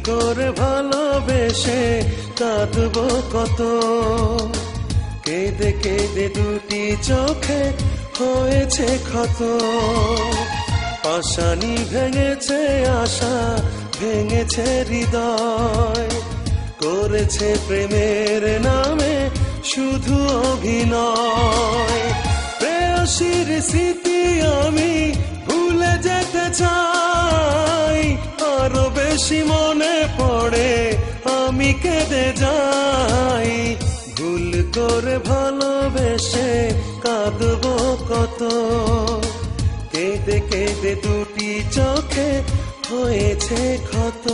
করে ভালোবেসে কাঁদবো কত, কেঁদে কেঁদে দুটি চোখে হয়েছে ক্ষত। পাশানি ভেঙেছে আশা, ভেঙেছে হৃদয়, করেছে প্রেমের নামে শুধু অভিনয়। প্রেয়সীর স্মৃতি আমি ভুলে যেতে চাই, আরো বেশি মনে পড়ে আমি কেঁদে যাই। ভুল করে ভালোবেসে কাঁদবো কত, কেঁদে কেঁদে দুটি চোখে হয়েছে ক্ষত।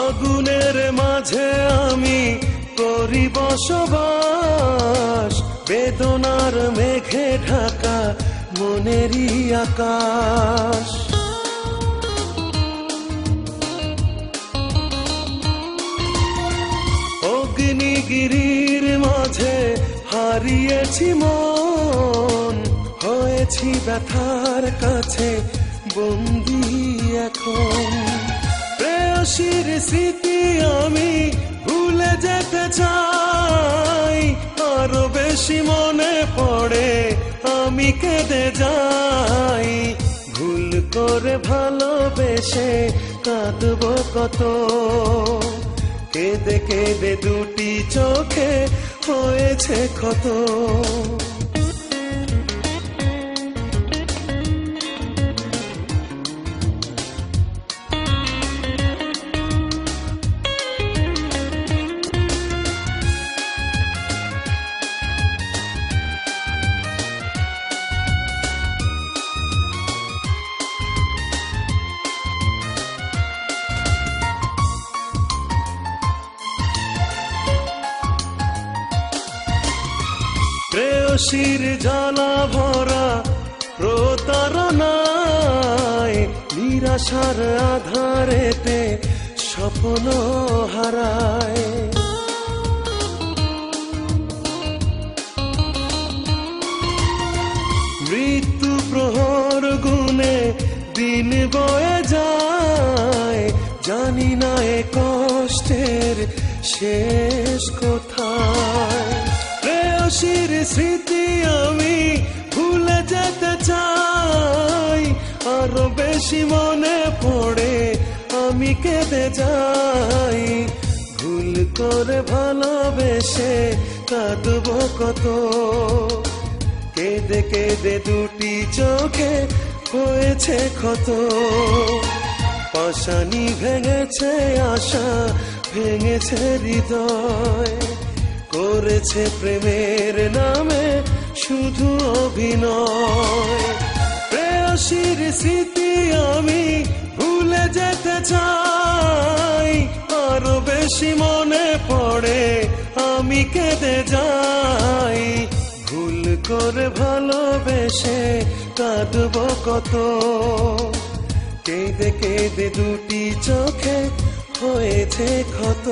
আগুনের মাঝে আমি করি বসবাস, বেদনার মেঘে ঢাকা মনেরই আকাশ। অগ্নিগিরির মাঝে হারিয়েছি মন, হয়েছি ব্যথার কাছে বন্দী এখন। প্রেয়সীর স্মৃতি আমি ভুলে যেতে চাই, আরো বেশি মনে পড়ে আমি কেঁদে যাই। ভুল করে ভালোবেসে কাঁদবো কত, কেঁদে কেঁদে দুটি চোখে হয়েছে ক্ষত। প্রেয়সীর জ্বালা ভরা প্রতারণায়, নিরাশার আধারেতে স্বপ্ন হারায়। মৃত্যু প্রহর গুনে দিন বয়ে যায়, জানি না এ কষ্টের শেষ কোথায়। প্রেয়সীর স্মৃতি আমি ভুলে যেতে চাই, আরো বেশি মনে পড়ে আমি কেঁদে যাই। ভুল করে ভালোবেসে কাঁদবো কত, কেঁদে কেঁদে দুটি চোখে হয়েছে ক্ষত। পাশানি ভেঙেছে আশা, ভেঙেছে হৃদয়, করেছে প্রেমের নামে শুধু অভিনয়। প্রেয়সীর স্মৃতি আমি ভুলে যেতে চাই, আরো বেশি মনে পড়ে আমি কেঁদে যাই। ভুল করে ভালোবেসে কাঁদবো কত, কেঁদে কেঁদে দুটি চোখে হয়েছে ক্ষত।